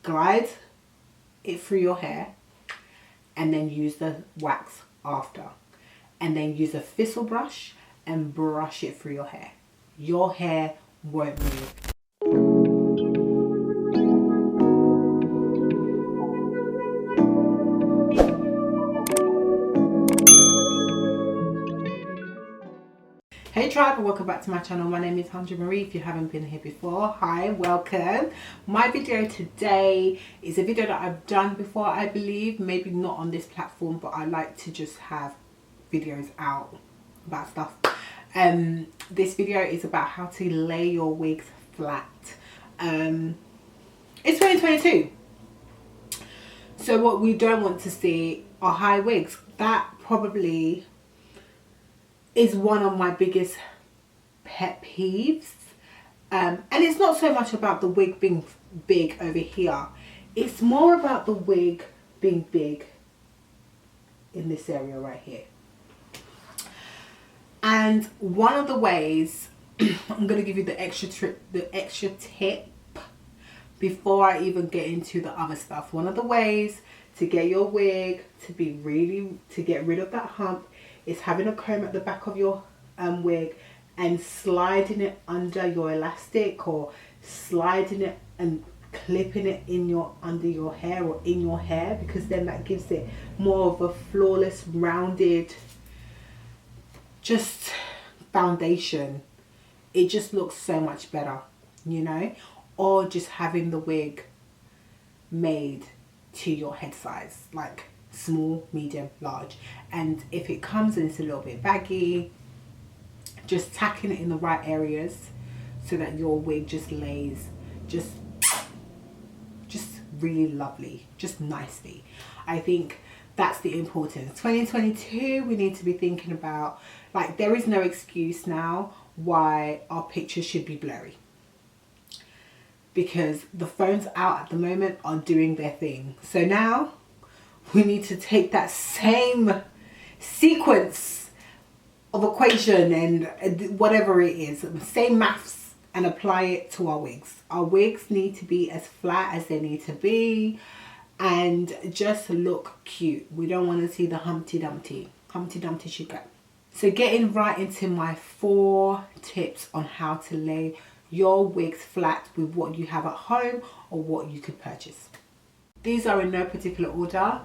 glide it through your hair and then use the wax after, and then use a thistle brush and brush it through your hair. Your hair won't move. Hey tribe, and welcome back to my channel. My name is Andree. If you haven't been here before, hi, welcome. My video today is a video that I've done before, I believe, maybe not on this platform, but I like to just have videos out about stuff. This video is about how to lay your wigs flat. It's 2022, so what we don't want to see are high wigs. That probably is one of my biggest pet peeves, and it's not so much about the wig being big over here, it's more about the wig being big in this area right here. And one of the ways I'm going to give you the extra tip before I even get into the other stuff. One of the ways to get your wig to get rid of that hump is having a comb at the back of your wig and sliding it under your elastic, or sliding it and clipping it in under your hair or in your hair, because then that gives it more of a flawless, rounded, just foundation. It just looks so much better, you know. Or just having the wig made to your head size, like small, medium, large. And if it comes and it's a little bit baggy, just tacking it in the right areas so that your wig just lays just really lovely, just nicely. I think that's the importance. 2022, we need to be thinking about, like, there is no excuse now why our pictures should be blurry, because the phones out at the moment are doing their thing. So now we need to take that same sequence of equation and whatever it is, same maths, and apply it to our wigs. Our wigs need to be as flat as they need to be and just look cute. We don't want to see the Humpty Dumpty. Humpty Dumpty should go. So getting right into my 4 tips on how to lay your wigs flat with what you have at home or what you could purchase. These are in no particular order,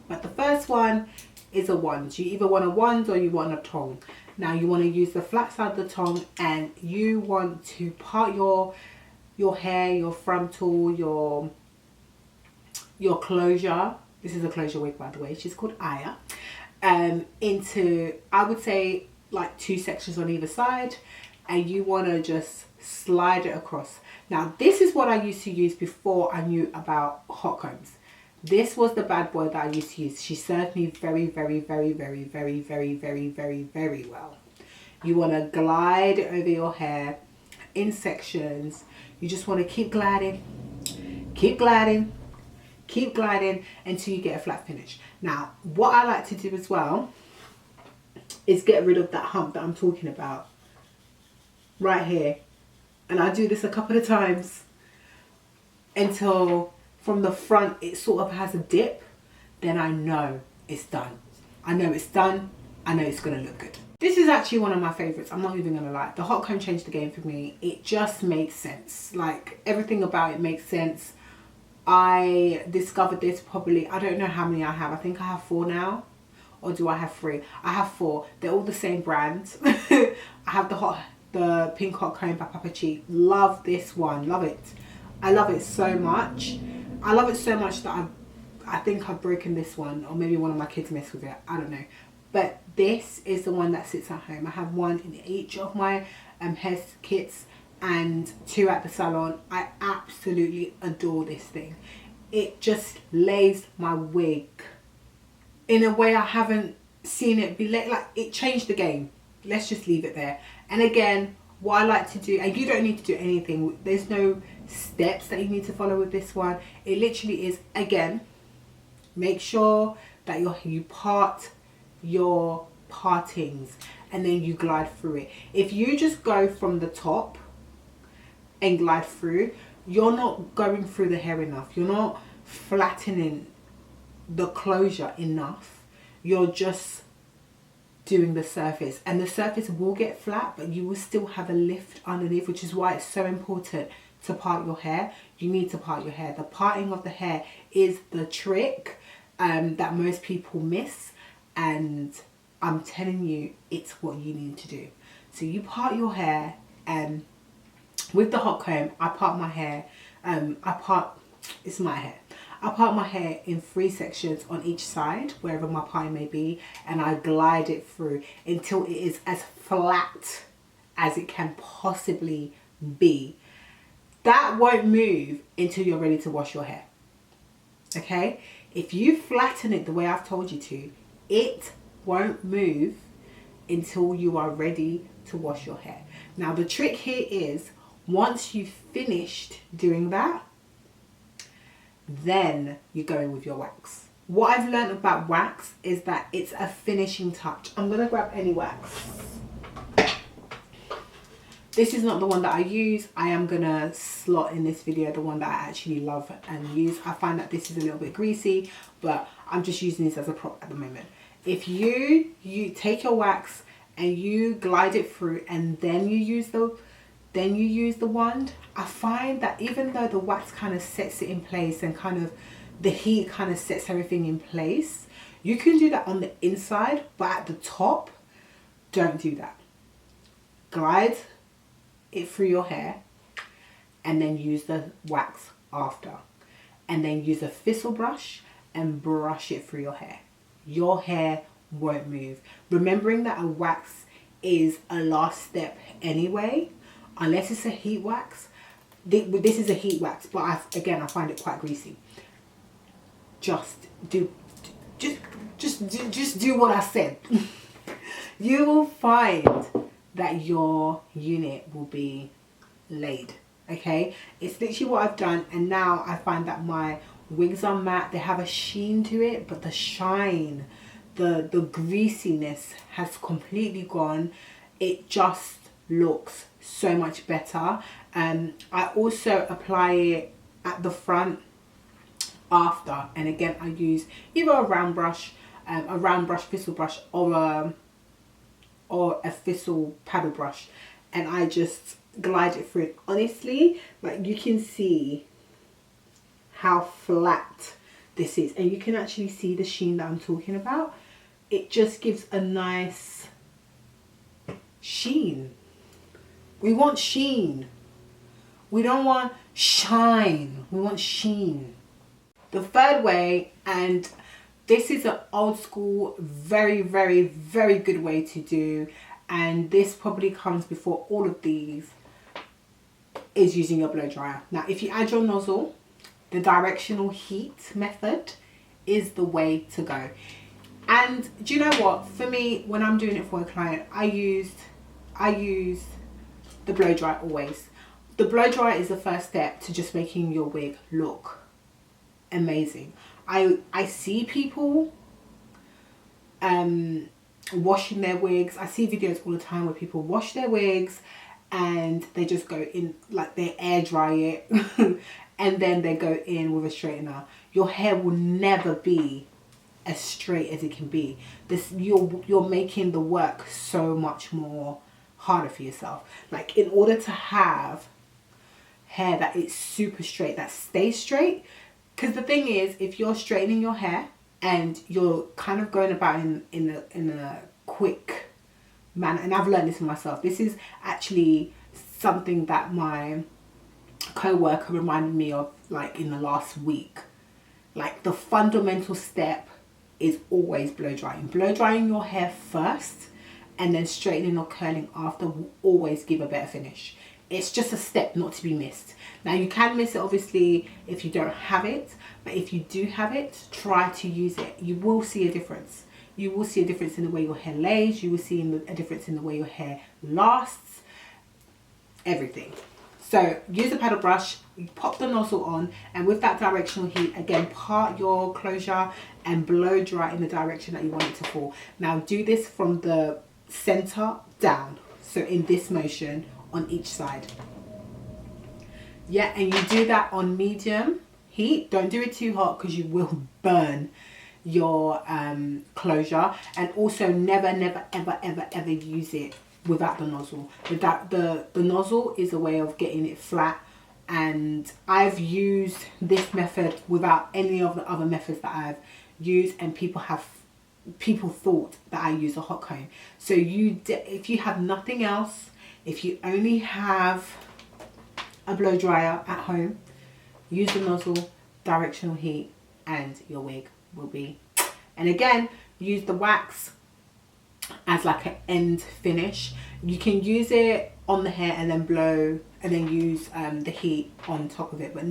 but the first one is a wand. You either want a wand or you want a tong. Now you want to use the flat side of the tong, and you want to part your hair, your frontal, your closure. This is a closure wig, by the way. She's called Aya. Into, I would say, like 2 sections on either side, and you want to just slide it across. Now this is what I used to use before I knew about hot combs. This was the bad boy that I used to use. She served me very, very, very, very, very, very, very, very, very well. You want to glide over your hair in sections. You just want to keep gliding, keep gliding, keep gliding until you get a flat finish. Now what I like to do as well is get rid of that hump that I'm talking about right here. And I do this a couple of times until from the front it sort of has a dip. Then I know it's done. I know it's done. I know it's going to look good. This is actually one of my favorites. I'm not even going to lie. The hot comb changed the game for me. It just makes sense. Like, everything about it makes sense. I discovered this probably, I don't know how many I have. I think I have 4 now. Or do I have 3? I have 4. They're all the same brand. I have the pink hot comb by Papa Cheap. Love this one. Love it. I love it so much. I love it so much that I think I've broken this one, or maybe one of my kids messed with it. I don't know. But this is the one that sits at home. I have one in each of my hair kits and 2 at the salon. I absolutely adore this thing. It just lays my wig in a way I haven't seen it be laid. Like, it changed the game. Let's just leave it there. And again, what I like to do, and you don't need to do anything, there's no steps that you need to follow with this one. It literally is, again, make sure that you part your partings and then you glide through it. If you just go from the top and glide through, you're not going through the hair enough. You're not flattening the closure enough. You're just doing the surface, and the surface will get flat, but you will still have a lift underneath, which is why it's so important to part your hair. You need to part your hair. The parting of the hair is the trick that most people miss, and I'm telling you, it's what you need to do. So you part your hair, and with the hot comb, I part my hair. It's my hair. I part my hair in 3 sections on each side, wherever my parting may be, and I glide it through until it is as flat as it can possibly be. That won't move until you're ready to wash your hair. Okay? If you flatten it the way I've told you to, it won't move until you are ready to wash your hair. Now the trick here is, once you've finished doing that, then you go in with your wax. What I've learned about wax is that it's a finishing touch. I'm going to grab any wax. This is not the one that I use. I am going to slot in this video the one that I actually love and use. I find that this is a little bit greasy, but I'm just using this as a prop at the moment. If you take your wax and you glide it through, and then you use the wand, I find that even though the wax kind of sets it in place and kind of the heat kind of sets everything in place, you can do that on the inside, but at the top, don't do that. Glide it through your hair and then use the wax after, and then use a thistle brush and brush it through your hair. Your hair won't move. Remembering that a wax is a last step anyway, unless it's a heat wax. This is a heat wax, but I find it quite greasy. Just do what I said. You will find that your unit will be laid. Okay, it's literally what I've done, and now I find that my wigs are matte. They have a sheen to it, but the shine, the greasiness has completely gone. It just looks so much better. I also apply it at the front after, and again I use either a round brush thistle brush, or a thistle paddle brush, and I just glide it through it. Honestly, like, you can see how flat this is, and you can actually see the sheen that I'm talking about. It just gives a nice sheen. We want sheen. We don't want shine. We want sheen. The third way, and this is an old school, very, very, very good way to do, and this probably comes before all of these, is using your blow dryer. Now, if you add your nozzle, the directional heat method is the way to go. And do you know what? For me, when I'm doing it for a client, I use the blow dry always. The blow dry is the first step to just making your wig look amazing. I see people washing their wigs. I see videos all the time where people wash their wigs and they just go in, like, they air dry it and then they go in with a straightener. Your hair will never be as straight as it can be. You're making the work so much more harder for yourself. Like, in order to have hair that is super straight, that stays straight, because the thing is, if you're straightening your hair and you're kind of going about in a quick manner, and I've learned this for myself, this is actually something that my co-worker reminded me of, like, in the last week. Like, the fundamental step is always blow drying. Blow drying your hair first and then straightening or curling after will always give a better finish. It's just a step not to be missed. Now, you can miss it obviously if you don't have it, but if you do have it, try to use it. You will see a difference. You will see a difference in the way your hair lays. You will see a difference in the way your hair lasts. Everything. So use a paddle brush, you pop the nozzle on, and with that directional heat, again, part your closure and blow dry in the direction that you want it to fall. Now do this from the center down, so in this motion on each side. Yeah, and you do that on medium heat. Don't do it too hot because you will burn your closure. And also never ever use it without the nozzle. Without the nozzle is a way of getting it flat, and I've used this method without any of the other methods that I've used, and people thought that I use a hot comb. So if you have nothing else, if you only have a blow dryer at home, use the nozzle, directional heat, and your wig will be. And again, use the wax as like an end finish. You can use it on the hair and then blow and then use the heat on top of it, but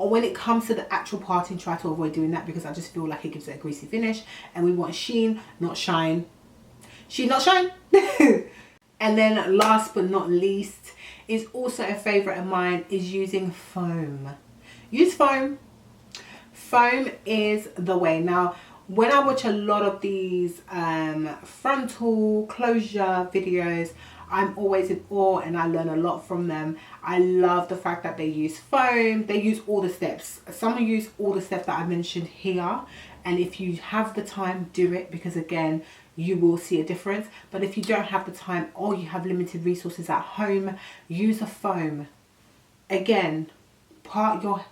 when it comes to the actual parting, try to avoid doing that because I just feel like it gives it a greasy finish, and we want sheen, not shine. Sheen, not shine. And then last but not least, is also a favorite of mine, is using foam. Use foam. Foam is the way. Now, when I watch a lot of these frontal closure videos, I'm always in awe and I learn a lot from them. I love the fact that they use foam. They use all the steps. Some use all the steps that I mentioned here. And if you have the time, do it, because again, you will see a difference. But if you don't have the time or you have limited resources at home, use a foam. Again, part your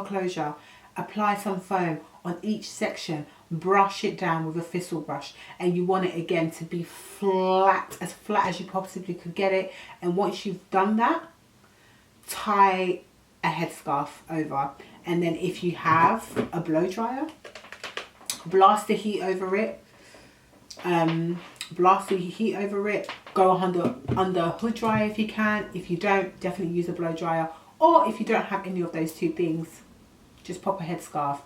closure. Apply some foam on each section. Brush it down with a thistle brush, and you want it again to be flat as you possibly could get it. And once you've done that, tie a headscarf over, and then if you have a blow dryer, blast the heat over it. Go under a hood dryer if you can. If you don't, definitely use a blow dryer. Or if you don't have any of those two things, just pop a headscarf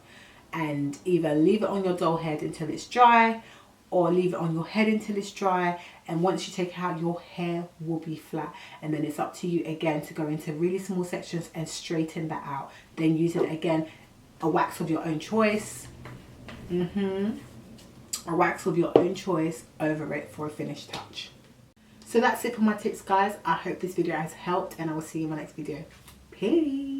and either leave it on your doll head until it's dry, or leave it on your head until it's dry. And once you take it out, your hair will be flat, and then it's up to you again to go into really small sections and straighten that out. Then use it again, a wax of your own choice. A wax of your own choice over it for a finished touch. So that's it for my tips, guys. I hope this video has helped, and I will see you in my next video. Peace.